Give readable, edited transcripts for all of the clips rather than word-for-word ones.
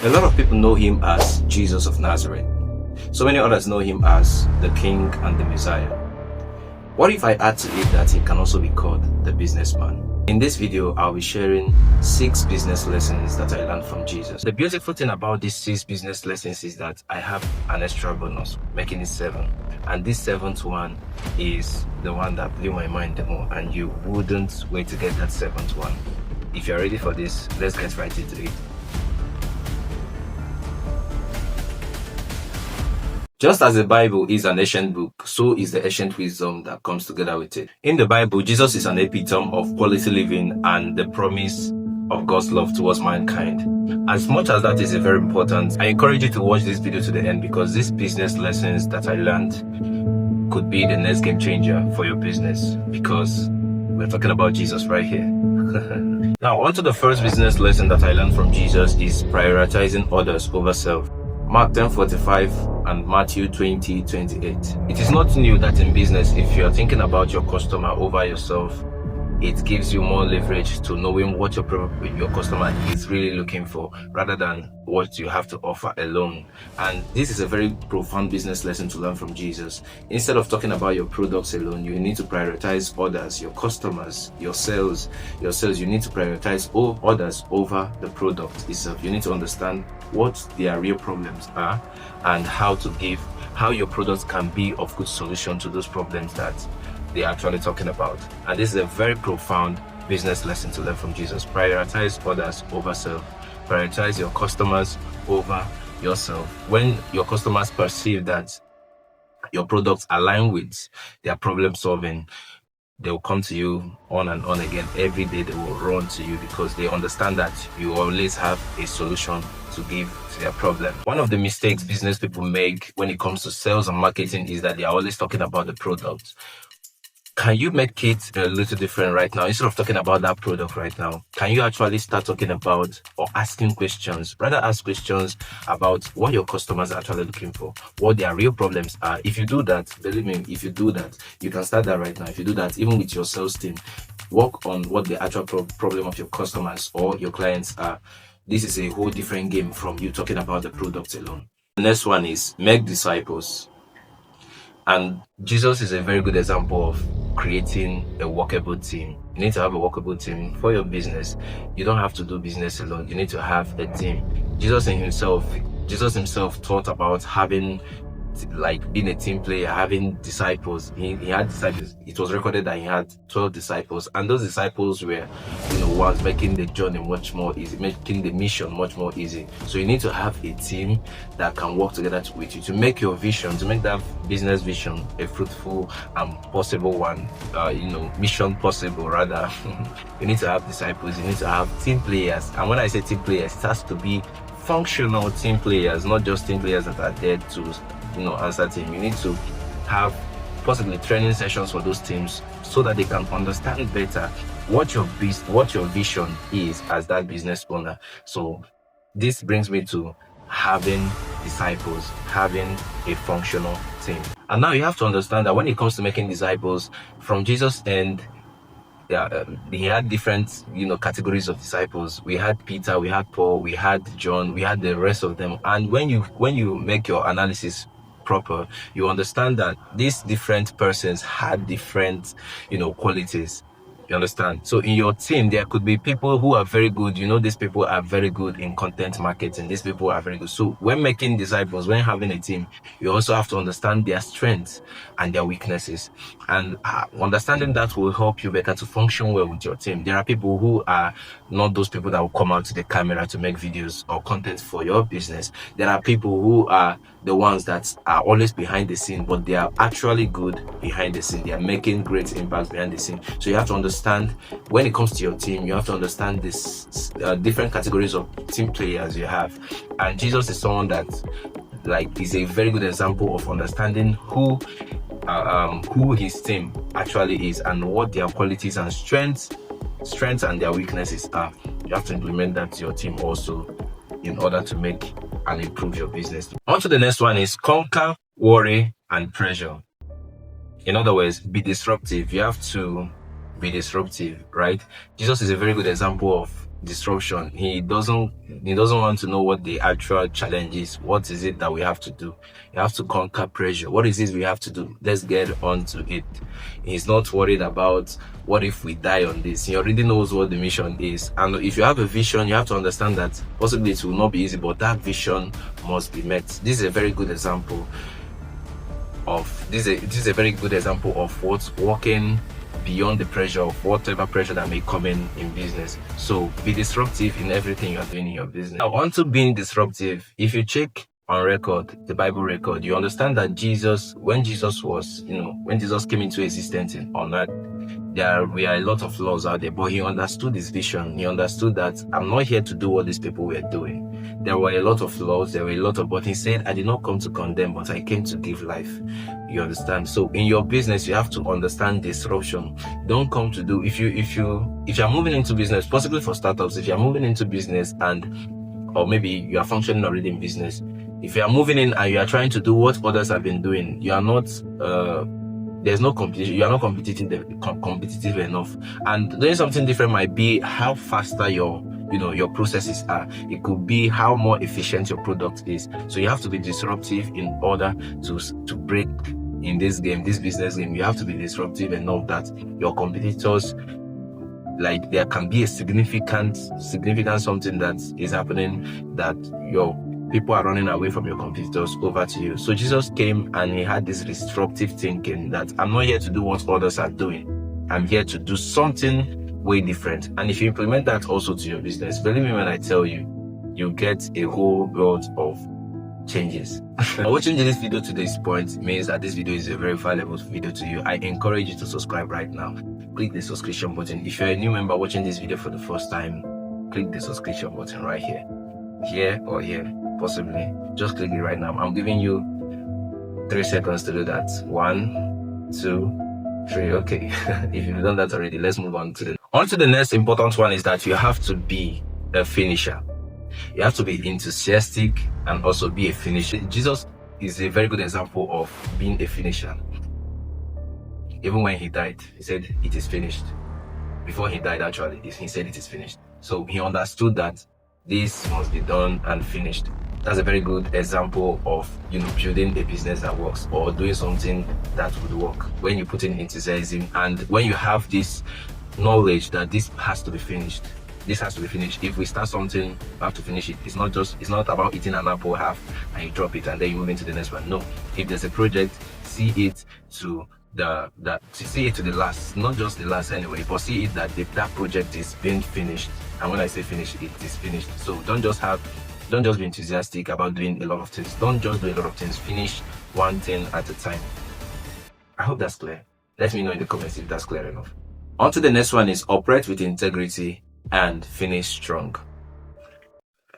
A lot of people know him as Jesus of Nazareth. So many others know him as the King and the Messiah. What if I add to it that he can also be called the businessman? In this video, I'll be sharing 6 business lessons that I learned from Jesus. The beautiful thing about these 6 business lessons is that I have an extra bonus, making it 7. And this 7th one is the one that blew my mind the more, and you wouldn't wait to get that 7th one. If you're ready for this, let's get right into it. Just as the Bible is an ancient book, so is the ancient wisdom that comes together with it. In the Bible, Jesus is an epitome of quality living and the promise of God's love towards mankind. As much as that is very important, I encourage you to watch this video to the end, because these business lessons that I learned could be the next game changer for your business, because we're talking about Jesus right here. Now, on to the first business lesson that I learned from Jesus is prioritizing others over self. Mark 10:45 and Matthew 20:28. It is not new that in business, if you are thinking about your customer over yourself, it gives you more leverage to knowing what your customer is really looking for, rather than what you have to offer alone. And this is a very profound business lesson to learn from Jesus. Instead of talking about your products alone, you need to prioritize others, your customers, your sales. You need to prioritize others over the product itself. You need to understand what their real problems are and how your products can be of good solution to those problems that they're actually talking about. And this is a very profound business lesson to learn from Jesus. Prioritize others over self. Prioritize your customers over yourself. When your customers perceive that your products align with their problem solving, they'll come to you on and on again. Every day they will run to you, because they understand that you always have a solution to give to their problem. One of the mistakes business people make when it comes to sales and marketing is that they are always talking about the product. Can you make it a little different right now? Instead of talking about that product right now, can you actually start talking about or asking questions? Rather ask questions about what your customers are actually looking for, what their real problems are. If you do that, believe me, if you do that, you can start that right now. If you do that, even with your sales team, work on what the actual problem of your customers or your clients are. This is a whole different game from you talking about the product alone. The next one is make disciples. And Jesus is a very good example of creating a workable team. You need to have a workable team for your business. You don't have to do business alone. You need to have a team. Jesus himself taught about being a team player, having disciples. He had disciples. It was recorded that he had 12 disciples, and those disciples were, ones making the journey much more easy, making the mission much more easy. So you need to have a team that can work together with you to make your vision, to make that business vision a fruitful and possible one. Mission possible rather. You need to have disciples. You need to have team players. And when I say team players, it has to be functional team players, not just team players that are there to answer team. You need to have possibly training sessions for those teams so that they can understand better what your vision is as that business owner. So this brings me to having disciples, having a functional team. And now you have to understand that when it comes to making disciples, from Jesus' end, he had different categories of disciples. We had Peter, we had Paul, we had John, we had the rest of them. And when you make your analysis proper, you understand that these different persons had different qualities. You understand? So in your team, there could be people who are very good. These people are very good in content marketing. These people are very good. So when making disciples, when having a team, you also have to understand their strengths and their weaknesses. And understanding that will help you better to function well with your team. There are people who are not those people that will come out to the camera to make videos or content for your business. There are people who are the ones that are always behind the scene, but they are actually good behind the scene. They are making great impact behind the scene. So you have to understand, when it comes to your team, you have to understand this different categories of team players you have. And Jesus is someone that is a very good example of understanding who his team actually is and what their qualities and strengths and their weaknesses are. You have to implement that to your team also in order to make and improve your business. On to the next one is conquer worry and pressure. In other words, be disruptive. You have to be disruptive, right? Jesus is a very good example of disruption. He doesn't want to know what the actual challenge is. What is it that we have to do? You have to conquer pressure. What is it we have to do? Let's get on to it. He's not worried about what if we die on this. He already knows what the mission is. And if you have a vision, you have to understand that possibly it will not be easy, but that vision must be met. This is a very good example of very good example of what's working beyond the pressure of whatever pressure that may come in business. So be disruptive in everything you're doing in your business. Now, on to being disruptive, if you check on record, the Bible record, you understand that when Jesus came into existence on earth, there were a lot of laws out there, but he understood his vision. He understood that I'm not here to do what these people were doing. There were a lot of laws, but he said, I did not come to condemn, but I came to give life. You understand? So in your business, you have to understand disruption. Don't come to do, if you're moving into business, possibly for startups, if you're moving into business or maybe you are functioning already in business, if you are moving in and you are trying to do what others have been doing, you are not, there's no competition. You are not competitive enough. And doing something different might be how faster your processes are. It could be how more efficient your product is. So you have to be disruptive in order to break in this business game. You have to be disruptive enough that your competitors, like, there can be a significant something that is happening that your people are running away from your competitors over to you. So Jesus came and he had this disruptive thinking that I'm not here to do what others are doing. I'm here to do something way different. And if you implement that also to your business, believe me when I tell you, you get a whole lot of changes. Watching this video to this point means that this video is a very valuable video to you. I encourage you to subscribe right now. Click the subscription button. If you're a new member watching this video for the first time, click the subscription button right here or here, possibly. Just click it right now. I'm giving you 3 seconds to do that. 1, 2, 3. Okay. If you've done that already, let's move on to the next important one. Is that you have to be a finisher. You have to be enthusiastic and also be a finisher. Jesus is a very good example of being a finisher. Even when he died, he said, it is finished. Before he died, actually, he said it is finished. So he understood that this must be done and finished. That's a very good example of building a business that works, or doing something that would work. When you put in enthusiasm and when you have this knowledge that this has to be finished. This has to be finished. If we start something, we have to finish it. It's not about eating an apple half and you drop it and then you move into the next one. No. If there's a project, see it to the last, not just the last anyway, but see it that that project is being finished. And when I say finished, it is finished. So don't just be enthusiastic about doing a lot of things. Don't just do a lot of things. Finish one thing at a time. I hope that's clear. Let me know in the comments if that's clear enough. On to the next one is operate with integrity and finish strong.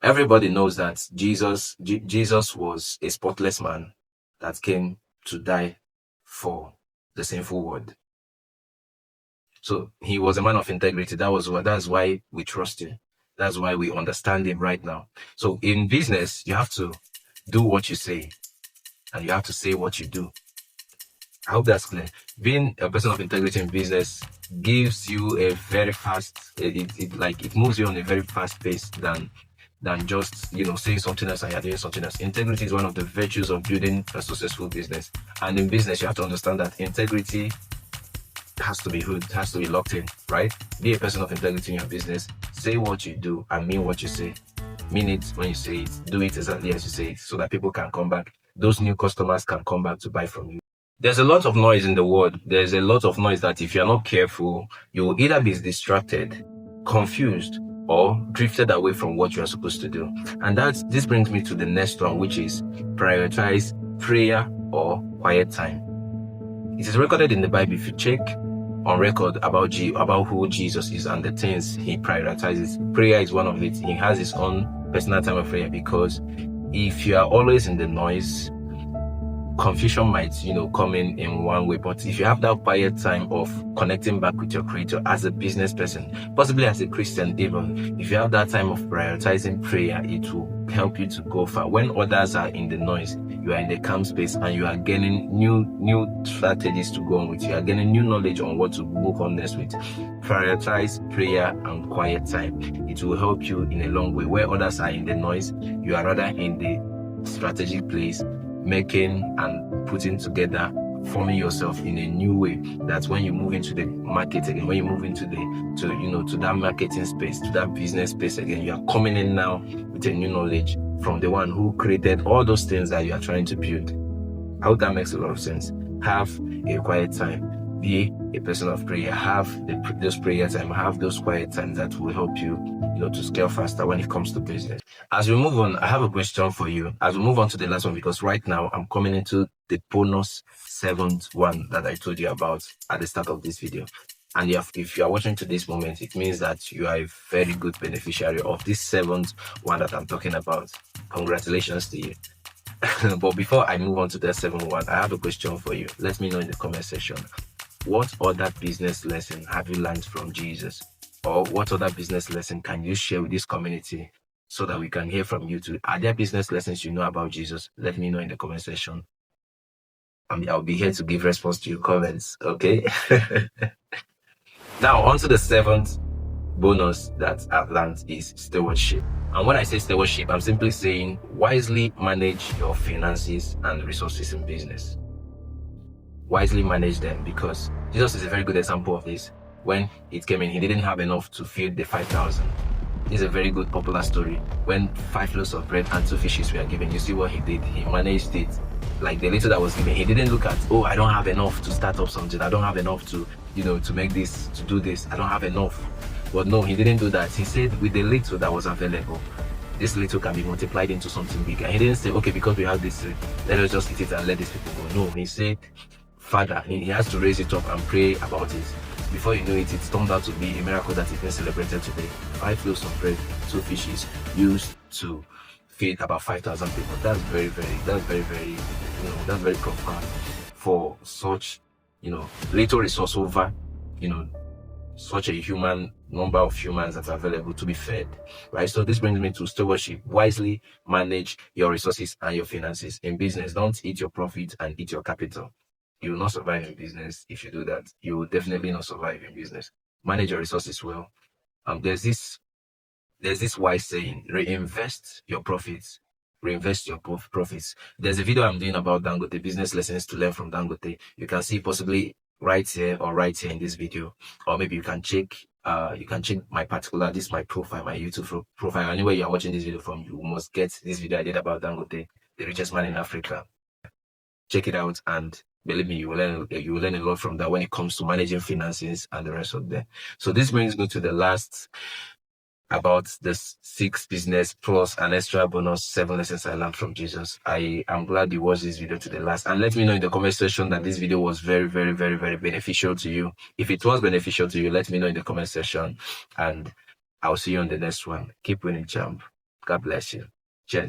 Everybody knows that Jesus was a spotless man that came to die for the sinful world. So he was a man of integrity. That's why we trust him. That's why we understand him right now. So in business, you have to do what you say and you have to say what you do. I hope that's clear. Being a person of integrity in business gives you a very fast, it moves you on a very fast pace than just saying something else and you're doing something else. Integrity is one of the virtues of building a successful business. And in business, you have to understand that integrity has to be good, has to be locked in, right? Be a person of integrity in your business. Say what you do and mean what you say. Mean it when you say it. Do it exactly as you say it, so that people can come back. Those new customers can come back to buy from you. There's a lot of noise in the world. There's a lot of noise that if you're not careful, you will either be distracted, confused, or drifted away from what you are supposed to do. And this brings me to the next one, which is prioritize prayer or quiet time. It is recorded in the Bible. If you check on record about who Jesus is and the things he prioritizes, prayer is one of it. He has his own personal time of prayer, because if you are always in the noise, confusion might come in one way. But if you have that quiet time of connecting back with your creator as a business person, possibly as a Christian even, if you have that time of prioritizing prayer, it will help you to go far. When others are in the noise, you are in the calm space and you are gaining new strategies to go on with. You are gaining new knowledge on what to move on next with. Prioritize prayer and quiet time. It will help you in a long way. Where others are in the noise, you are rather in the strategic place, making and putting together, forming yourself in a new way. That's when you move into the market again, when you move into to that marketing space, to that business space again, you are coming in now with a new knowledge from the one who created all those things that you are trying to build. I hope that makes a lot of sense. Have a quiet time. Be a person of prayer. Have those prayer time. Have those quiet times that will help you, to scale faster when it comes to business. As we move on, I have a question for you. As we move on to the last one, because right now I'm coming into the bonus 7th one that I told you about at the start of this video. And if you are watching to this moment, it means that you are a very good beneficiary of this 7th one that I'm talking about. Congratulations to you. But before I move on to the 7th one, I have a question for you. Let me know in the comment section. What other business lesson have you learned from Jesus? Or what other business lesson can you share with this community so that we can hear from you too? Are there business lessons you know about Jesus? Let me know in the comment section. I'll be here to give response to your comments, okay? Now, on to the 7th bonus that I've learned is stewardship. And when I say stewardship, I'm simply saying wisely manage your finances and resources in business. Wisely manage them, because Jesus is a very good example of this. When it came in, he didn't have enough to feed the 5,000. This is a very good popular story. When 5 loaves of bread and 2 fishes were given, you see what he did. He managed it. Like the little that was given, he didn't look at, oh, I don't have enough to start up something. I don't have enough to, to make this, to do this. I don't have enough. But no, he didn't do that. He said with the little that was available, this little can be multiplied into something bigger. He didn't say, okay, because we have this, let us just eat it and let these people go. No, he said, Father, he has to raise it up and pray about it. Before you know it, it's turned out to be a miracle that is being celebrated today. 5 loaves of bread, 2 fishes used to feed about 5,000 people. That's very, very profound for such, little resource over, such a human number of humans that are available to be fed, right? So this brings me to stewardship. Wisely manage your resources and your finances in business. Don't eat your profit and eat your capital. You will not survive in business if you do that. You will definitely not survive in business. Manage your resources well. There's this wise saying: reinvest your profits. Reinvest your profits. There's a video I'm doing about Dangote, business lessons to learn from Dangote. You can see possibly right here in this video, or maybe you can check my particular, this is my profile, my YouTube profile. Anywhere you are watching this video from, you must get this video I did about Dangote, the richest man in Africa. Check it out, and believe me, you will learn a lot from that when it comes to managing finances and the rest of them. So this brings me to the last, about the 6 business plus an extra bonus 7 lessons I learned from Jesus. I am glad you watched this video to the last, and let me know in the comment section that this video was very, very, very, very beneficial to you. If it was beneficial to you, let me know in the comment section, and I'll see you on the next one. Keep winning, champ. God bless you. Cheers.